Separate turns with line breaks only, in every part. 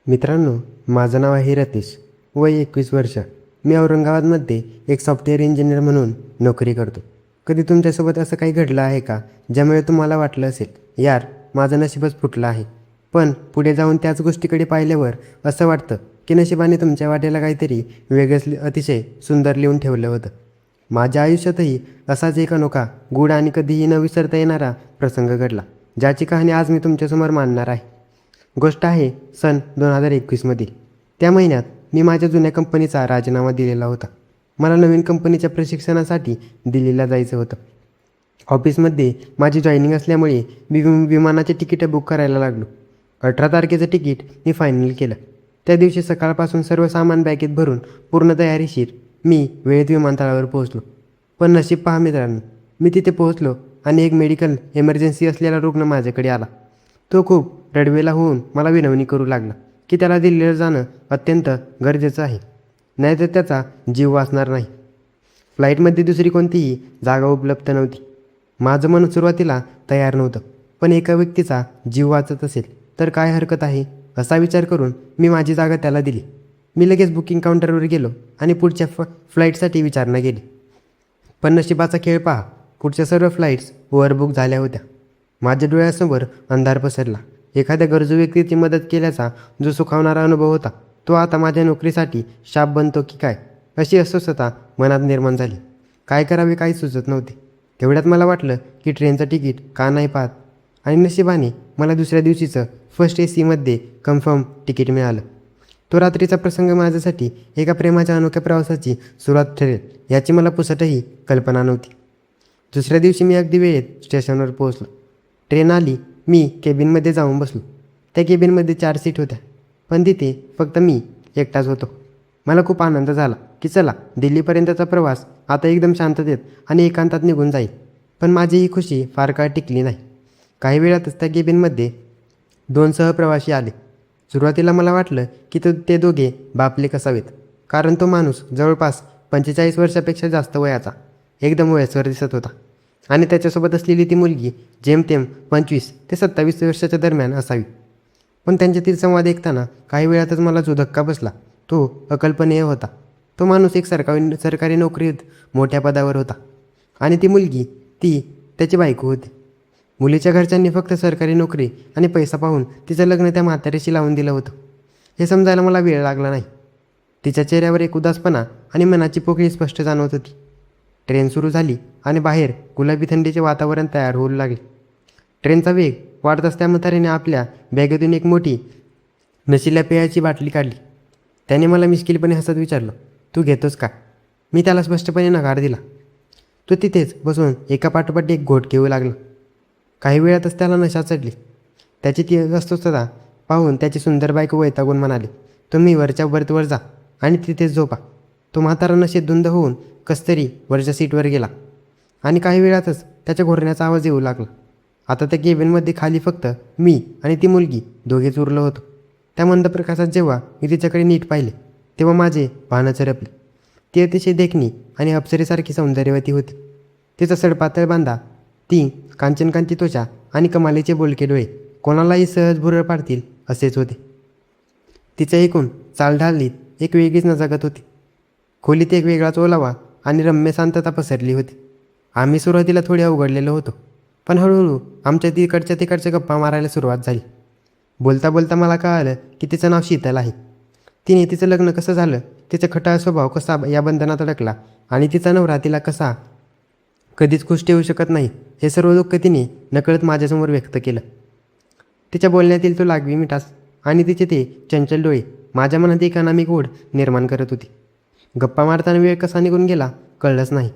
मित्रांनो, माझं नाव आहे रतीश. वय 21 वर्ष. मी औरंगाबादमध्ये एक सॉफ्टवेअर इंजिनियर म्हणून नोकरी करतो. कधी तुमच्यासोबत असं काही घडलं आहे का, ज्यामुळे तुम्हाला वाटलं असेल, यार माझं नशीबच फुटलं आहे. पण पुढे जाऊन त्याच गोष्टीकडे पाहिल्यावर असं वाटतं की नशिबाने तुमच्या वाटेला काहीतरी वेगळंच अतिशय सुंदर लिहून ठेवलं होतं. माझ्या आयुष्यातही असाच एक अनोखा, गूढ आणि कधीही न विसरता येणारा प्रसंग घडला, ज्याची कहाणी आज मी तुमच्यासमोर मांडणार आहे. गोष्ट आहे सन 2021मधील. त्या महिन्यात मी माझ्या जुन्या कंपनीचा राजीनामा दिलेला होता. मला नवीन कंपनीच्या प्रशिक्षणासाठी दिल्लीला जायचं होतं. ऑफिसमध्ये माझी जॉईनिंग असल्यामुळे मी विमानाचे तिकीट बुक करायला लागलो. 18 तारखेचं तिकीट मी फायनल केलं. त्या दिवशी सकाळपासून सर्व सामान बॅगेत भरून पूर्ण तयारीशीर मी वेळेत विमानतळावर पोहोचलो. पण नशीब पहा मित्रांनो, मी तिथे पोहोचलो आणि एक मेडिकल इमर्जन्सी असलेला रुग्ण माझ्याकडे आला. तो खूप रडवेला होऊन मला विनवणी करू लागला की त्याला दिल्लीला जाणं अत्यंत गरजेचं आहे, नाहीतर त्याचा जीव वाचणार नाही. फ्लाईटमध्ये दुसरी कोणतीही जागा उपलब्ध नव्हती. माझं मन सुरुवातीला तयार नव्हतं, पण एका व्यक्तीचा जीव वाचत असेल तर काय हरकत आहे, असा विचार करून मी माझी जागा त्याला दिली. मी लगेच बुकिंग काउंटरवर गेलो आणि पुढच्या फ्लाईटसाठी विचारणा केली. पण नशिबाचा खेळ पहा, पुढच्या सर्व फ्लाईट्स ओव्हरबुक झाल्या होत्या. माझ्या डोळ्यासमोर अंधार पसरला. एखाद्या गरजू व्यक्तीची मदत केल्याचा जो सुखावणारा अनुभव होता, तो आता माझ्या नोकरीसाठी शाप बनतो की काय, अशी अस्वस्थता मनात निर्माण झाली. काय करावे काही सुचत नव्हते. तेवढ्यात मला वाटलं की ट्रेनचं तिकीट का नाही पाहत, आणि नशिबाने मला दुसऱ्या दिवशीचं फर्स्ट AC कन्फर्म तिकीट मिळालं. तो रात्रीचा प्रसंग माझ्यासाठी एका प्रेमाच्या अनोख्या प्रवासाची सुरुवात ठरेल याची मला पुसटही कल्पना नव्हती. दुसऱ्या दिवशी मी अगदी वेळेत स्टेशनवर पोहोचलो. ट्रेन आली. मी केबिनमध्ये जाऊन बसलो. त्या केबिनमध्ये 4 सीट होत्या, पण तिथे फक्त मी एकटाच होतो. मला खूप आनंद झाला की चला, दिल्लीपर्यंतचा प्रवास आता एकदम शांततेत आणि एकांतात निघून जाईल. पण माझी ही खुशी फार काळ टिकली नाही. काही वेळातच त्या केबिनमध्ये 2 सहप्रवासी आले. सुरुवातीला मला वाटलं की ते दोघे बापलेक असावेत, कारण तो माणूस जवळपास 45 वर्षापेक्षा जास्त वयाचा, एकदम वयस्कर दिसत होता, आणि त्याच्यासोबत असलेली ती मुलगी जेमतेम 25 ते 27 वर्षाच्या दरम्यान असावी. पण त्यांच्यातील संवाद ऐकताना काही वेळातच मला जो धक्का बसला तो अकल्पनीय होता. तो माणूस एक सरकारी नोकरीत मोठ्या पदावर होता, आणि ती मुलगी ती त्याची बायको होती. मुलीच्या घरच्यांनी फक्त सरकारी नोकरी आणि पैसा पाहून तिचं लग्न त्या म्हातारीशी लावून दिलं होतं. हे समजायला मला वेळ लागला नाही. तिच्या चेहऱ्यावर एक उदासपणा आणि मनाची पोकळी स्पष्ट जाणवत होती. ट्रेन सुरू झाली आणि बाहेर गुलाबी थंडीचे वातावरण तयार होऊ लागले. ट्रेनचा वेग वाढत असता म्हातारीने आपल्या बॅगेतून एक मोठी नशिल्या पेयाची बाटली काढली. त्याने मला मिश्किलपणे हसत विचारलं, तू घेतोस का? मी त्याला स्पष्टपणे नकार दिला. तो तिथेच बसून एकापाठोपाठ एक घोट घेऊ लागला. काही वेळातच त्याला नशा चढली. त्याची ती अस्वस्थता पाहून त्याची सुंदर बायको वैतागून म्हणाली, तुम्ही वरच्या बर्थवर जा आणि तिथेच झोपा. तो म्हातारा नशेत धुंद होऊन कसतरी वरच्या सीटवर गेला, आणि काही वेळातच त्याच्या घोरण्याचा आवाज येऊ लागला. आता त्या केबिनमध्ये खाली फक्त मी आणि ती मुलगी दोघेच उरलो होतो. त्या मंद प्रकाशात जेव्हा मी तिच्याकडे नीट पाहिले, तेव्हा माझे भानं चरपले. ती अतिशय देखणी आणि अप्सरेसारखी सौंदर्यवती होती. तिचा सडपातळ बांधा, ती कांचनकांती त्वचा आणि कमालीचे बोलके डोळे कोणालाही सहज भुरळ पाडतील असेच होते. तिच्या एकूण चालढालीत एक वेगळीच नजाकत होती. खोलीत एक वेगळाच ओलावा आणि रम्य शांतता पसरली होती. आम्ही सुरुवातीला थोडे अवघडलेलो होतो, पण हळूहळू आमच्या तिकडच्या गप्पा मारायला सुरुवात झाली. बोलता बोलता मला कळालं की तिचं नाव शीतल आहे. तिने तिचं लग्न कसं झालं, तिचा खटाळ स्वभाव कसा या बंधनात अडकला, आणि तिचा नवरा तिला कसा कधीच खुश ठेवू शकत नाही, हे सर्व दुःख तिने नकळत माझ्यासमोर व्यक्त केलं. तिच्या बोलण्यातील तो लागवी मिठास आणि तिचे ते चंचल डोळे माझ्या मनात एक अनामिक ओढ निर्माण करत होती. गप्पा मारताना वेळ कसा निघून गेला कळलंच नाही.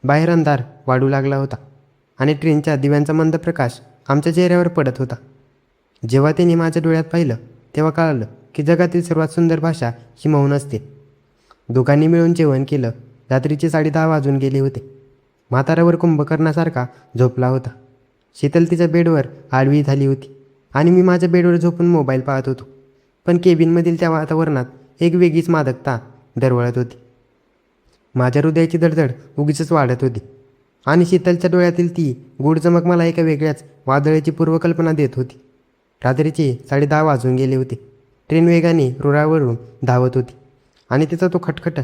बाहेर अंधार वाढू लागला होता आणि ट्रेनच्या दिव्यांचा मंद प्रकाश आमच्या चेहऱ्यावर पडत होता. जेव्हा तिने माझ्या डोळ्यात पाहिलं तेव्हा कळालं की जगातील सर्वात सुंदर भाषा ही मौन असते. दोघांनी मिळून जेवण केलं. रात्रीचे 10:30 वाजून गेले होते. म्हाताऱ्यावर कुंभकर्णासारखा झोपला होता. शीतल तिच्या बेडवर आडवी झाली होती आणि मी माझ्या बेडवर झोपून मोबाईल पाहत होतो. पण केबिनमधील त्या वातावरणात एक वेगळीच मादकता दरवळत होती. माझ्या हृदयाची धडधड उगीचच वाढत होती, आणि शीतलच्या डोळ्यातील ती गूढ चमक मला एका वेगळ्याच वादळाची पूर्वकल्पना देत होती. रात्रीचे 10:30 वाजून गेले होते. ट्रेन वेगाने रुळावरून धावत होती आणि तिचा तो खटखट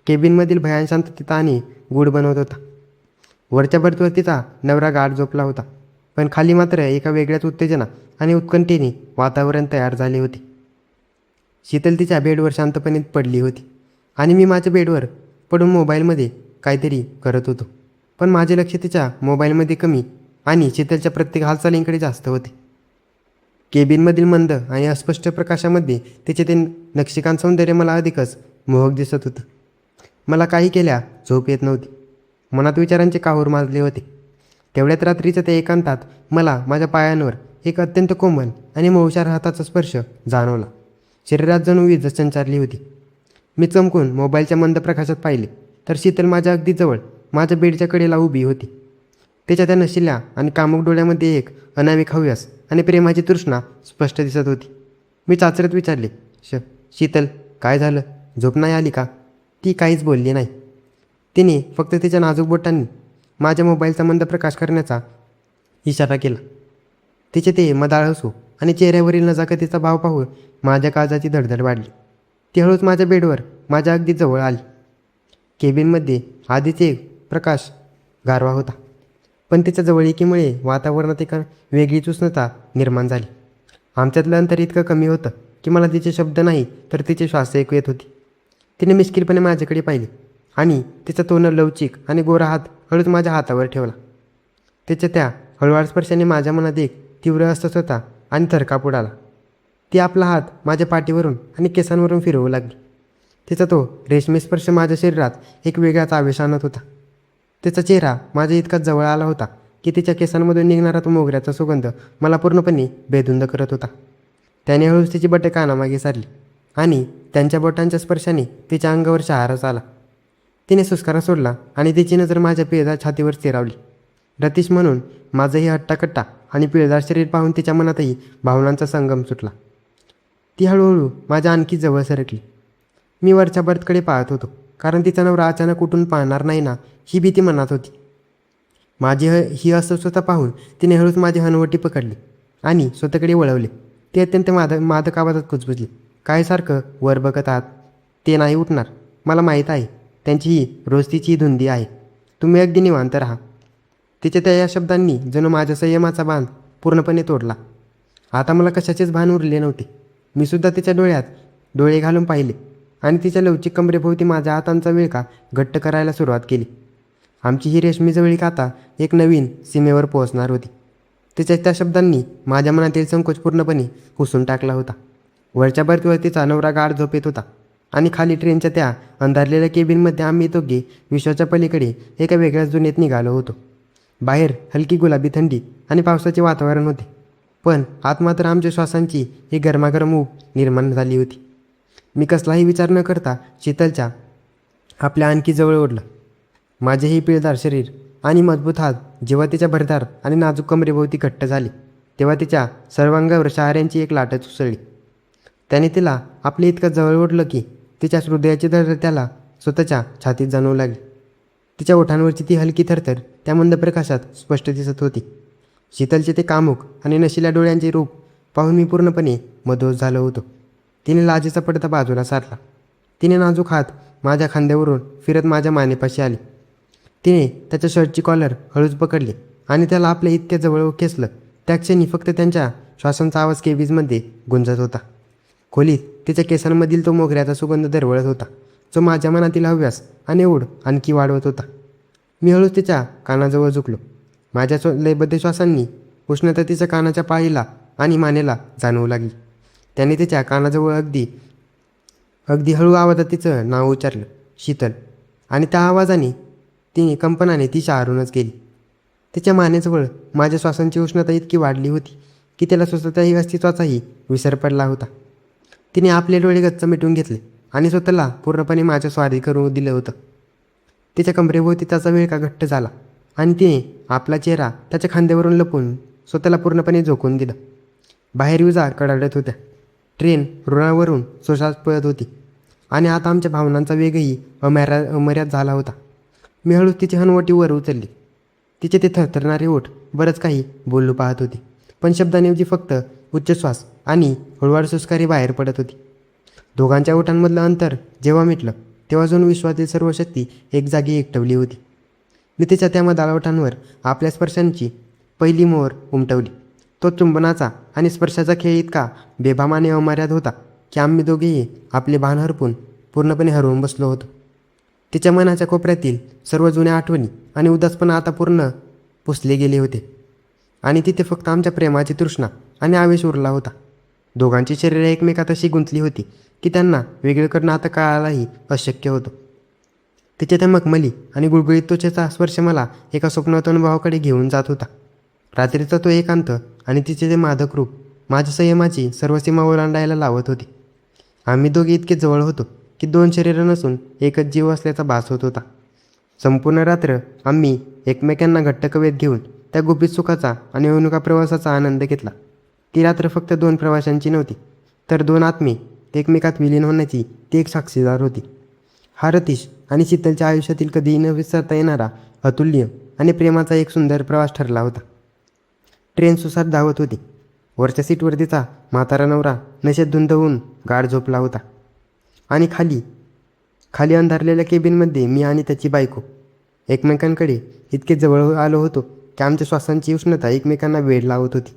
केबिनमधील भयान शांततेत आणि गूढ बनवत होता. वरच्या बर्थवर तिचा नवरा गाढ झोपला होता, पण खाली मात्र एका वेगळ्याच उत्तेजना आणि उत्कंठेने वातावरण तयार झाले होते. शीतल तिच्या बेडवर शांतपणे पडली होती आणि मी माझ्या बेडवर पडून मोबाईलमध्ये काहीतरी करत होतो. पण माझे लक्ष तिच्या मोबाईलमध्ये कमी आणि शीतलच्या प्रत्येक हालचालींकडे जास्त होते. केबिनमधील मंद आणि अस्पष्ट प्रकाशामध्ये तिचे ते नक्षीकांत सौंदर्य मला अधिकच मोहक दिसत होतं. मला काही केल्या झोप येत नव्हती. मनात विचारांचे काहूर माजले होते. तेवढ्यात रात्रीच्या त्या एकांतात मला माझ्या पायांवर एक अत्यंत कोमल आणि मऊशार हाताचा स्पर्श जाणवला. शरीरात जणू वीज संचारली होती. मी चमकून मोबाईलच्या मंद प्रकाशात पाहिले तर शीतल माझ्या अगदी जवळ माझ्या बेडच्या कडेला उभी होती. तिच्या त्या नशिल्या आणि कामुक डोळ्यामध्ये एक अनामिक हव्यास आणि प्रेमाची तृष्णा स्पष्ट दिसत होती. मी चाचरत विचारले, शीतल, काय झालं? झोप नाही आली का? ती काहीच बोलली नाही. तिने फक्त तिच्या नाजूक बोटांनी माझ्या मोबाईलचा मंद प्रकाश करण्याचा इशारा केला. तिचे ते मदाळ हसू आणि चेहऱ्यावरील नजाकतीचा भाव पाहून माझ्या काळजाची धडधड वाढली. ती हळूच माझ्या बेडवर माझ्या अगदी जवळ आली. केबिनमध्ये आधीच एक प्रकाश गारवा होता, पण तिच्या जवळीकीमुळे वातावरणात एक वेगळीच उष्णता निर्माण झाली. आमच्यातलं अंतर इतकं कमी होतं की मला तिचे शब्द नाही तर तिचे श्वास ऐकू येत होती. तिने मिश्किलपणे माझ्याकडे पाहिले आणि तिचा तो लवचिक आणि गोरा हात हळूच माझ्या हातावर ठेवला. तिच्या त्या हळूवार स्पर्शाने माझ्या मनात एक तीव्र अस्वस्थता आणि थरकाप उडाला. ती आपला हात माझ्या पाठीवरून आणि केसांवरून फिरवू लागली. तिचा तो रेशमी स्पर्श माझ्या शरीरात एक वेगळाच आवेश आणत होता. तिचा चेहरा माझ्या इतकाच जवळ आला होता की तिच्या केसांमधून निघणारा तो मोगऱ्याचा सुगंध मला पूर्णपणे बेधुंद करत होता. त्याने हळूच तिची बोटे कानामागे सारली आणि त्यांच्या बोटांच्या स्पर्शाने तिच्या अंगावर शहारच आला. तिने सुस्कारा सोडला आणि तिची नजर माझ्या पिळदार छातीवर स्थिरावली. रतीश म्हणून माझंही हट्टाकट्टा आणि पिळदार शरीर पाहून तिच्या मनातही भावनांचा संगम सुटला. ती हळूहळू माझ्या आणखी जवळ सरकली. मी वरच्या बर्थकडे पाहत होतो, कारण तिचा नवरा अचानक उठून पाहणार नाही ना, ही भीती मनात होती. माझी ही अस्वस्थता पाहून तिने हळूच माझी हनवटी पकडली आणि स्वतःकडे वळवले. ती अत्यंत मादक आवाजात कुजबुजली, काय सारखं वर बघत आहात? ते नाही उठणार, मला माहीत आहे. त्यांची ही रोजतीची धुंदी आहे. तुम्ही अगदी निवांत राहा. तिच्या त्या या शब्दांनी जणू माझ्या संयमाचा बांध पूर्णपणे तोडला. आता मला कशाचेच भान उरले नव्हते. मी सुद्धा तिच्या डोळ्यात डोळे घालून पाहिले आणि तिच्या लवचिक कमरेभोवती माझ्या हातांचा विळखा घट्ट करायला सुरुवात केली. आमची ही रेशमी जवळीक आता एक नवीन सीमेवर पोहोचणार होती. तिच्या त्या शब्दांनी माझ्या मनातील संकोच पूर्णपणे पुसून टाकला होता. वरच्या बर्थवर तिचा नवरा गाढ झोपेत होता आणि खाली ट्रेनच्या त्या अंधारलेल्या केबिनमध्ये आम्ही दोघे विश्वाच्या पलीकडे एका वेगळ्याच दुनियेत निघालो होतो. बाहेर हलकी गुलाबी थंडी आणि पावसाचे वातावरण होते, पण आत मात्र आमच्या श्वासांची ही गरमागरम ऊब निर्माण झाली होती. मी कसलाही विचार न करता शीतलच्या आपल्या आणखी जवळ ओढलं. माझेही पिळदार शरीर आणि मजबूत हात जेव्हा तिच्या भरदार आणि नाजूक कमरेभोवती घट्ट झाले, तेव्हा तिच्या सर्वांगावर शहाऱ्यांची एक लाटच उसळली. त्याने तिला आपले इतकं जवळ ओढलं की तिच्या हृदयाची धडधड त्याला स्वतःच्या छातीत जाणवू लागली. तिच्या ओठांवरची ती हलकी थरथर त्या मंद प्रकाशात स्पष्ट दिसत होती. शीतलचे ते कामुक आणि नशिल्या डोळ्यांचे रूप पाहून मी पूर्णपणे मधोस झालो होतो. तिने लाजेचा पडदा बाजूला सारला. तिने नाजूक हात माझ्या खांद्यावरून फिरत माझ्या मानेपाशी आली. तिने त्याच्या शर्टची कॉलर हळूच पकडली आणि त्याला आपल्या इतक्या जवळ खेचलं. त्या क्षणी फक्त त्यांच्या श्वासांचा आवाज केबिजमध्ये गुंजत होता. खोलीत तिच्या केसांमधील तो मोगऱ्याचा सुगंध दरवळत होता, जो माझ्या मनातील हव्यास आणि ओढ आणखी वाढवत होता. मी हळूच तिच्या कानाजवळ झुकलो. माझ्या लयबद्ध श्वासांनी उष्णता तिच्या कानाच्या पाळीला आणि मानेला जाणवू लागली. त्याने तिच्या कानाजवळ अगदी हळू आवाजात तिचं नाव उच्चारलं, शीतल. आणि त्या आवाजाने कंपनाने ती शहारूनच गेली. तिच्या मानेजवळ माझ्या श्वासांची उष्णता इतकी वाढली होती की त्याला स्वतःही अस्तित्वाचाही विसर पडला होता. तिने आपले डोळे गच्च मिटून घेतले आणि स्वतःला पूर्णपणे माझ्या स्वाधीन करून दिलं होतं. तिच्या कमरेभोवती त्याचा विळखा घट्ट झाला आणि तिने आपला चेहरा त्याच्या खांद्यावरून लपवून स्वतःला पूर्णपणे झोकून दिलं. बाहेर विजा कडाडत होत्या. ट्रेन रुळावरून सोसात पळत होती आणि आता आमच्या भावनांचा वेगही अमर्याद झाला होता. मी हळूच तिची हनवटी वर उचलली. तिचे ते थरथरणारे ओठ बरंच काही बोलू पाहत होते, पण शब्दांऐवजी फक्त उच्च श्वास आणि हळूवार सुस्कारी बाहेर पडत होती. दोघांच्या ओठांमधलं अंतर जेव्हा मिटलं तेव्हा जणू विश्वातील सर्व शक्ती एक जागी एकटवली होती. मी तिच्या त्या मदाळ ओठांवर आपल्या स्पर्शांची पहिली मोहर उमटवली. तो चुंबनाचा आणि स्पर्शाचा खेळ इतका बेभाम आणि अमर्याद होता की आम्ही दोघेही आपले भान हरपून पूर्णपणे हरवून बसलो होतो. तिच्या मनाच्या कोपऱ्यातील सर्व जुन्या आठवणी आणि उदासपणा आता पूर्ण पुसले गेले होते आणि तिथे फक्त आमच्या प्रेमाची तृष्णा आणि आवेश उरला होता. दोघांची शरीरे एकमेकात अशी गुंतली होती की त्यांना वेगळं करणं आता काळालाही अशक्य होतं. तिच्या त्या मखमली आणि गुळगुळीत त्वचेचा स्पर्श मला एका स्वप्नात अनुभवाकडे घेऊन जात होता. रात्रीचा तो एकांत आणि तिचे ते मादक रूप माझ्या संयमाची सर्व सीमा ओलांडायला लावत होते. आम्ही दोघे इतके जवळ होतो की दोन शरीरं नसून एकच जीव असल्याचा भास होत होता. संपूर्ण रात्र आम्ही एकमेकांना घट्ट कवेत घेऊन त्या गुपित सुखाचा आणि अनोखा प्रवासाचा आनंद घेतला. ती रात्र फक्त दोन प्रवाशांची नव्हती, तर दोन आत्मे एकमेकात विलीन होण्याची ती एक साक्षीदार होती. हा रतीश आणि शीतलच्या आयुष्यातील कधीही न विसरता येणारा अतुल्य आणि प्रेमाचा एक सुंदर प्रवास ठरला होता. ट्रेन सुसाट धावत होती. वरच्या सीटवर तिचा म्हातारा नवरा नशेत धुंद होऊन गाढ झोपला होता आणि खाली अंधारलेल्या केबिनमध्ये मी आणि त्याची बायको एकमेकांकडे इतके जवळ आलो होतो की आमच्या श्वासांची उष्णता एकमेकांना वेड लावत होती.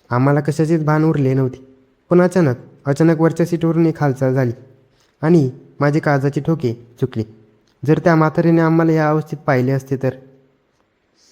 आम्हाला कशाचेच भान उरले नव्हते. पण अचानक वरच्या सीटवरून एक हालचाल झाली आणि माझे काळजाचे ठोके चुकले. जर त्या म्हातारीने आम्हाला या अवस्थेत पाहिले असते तर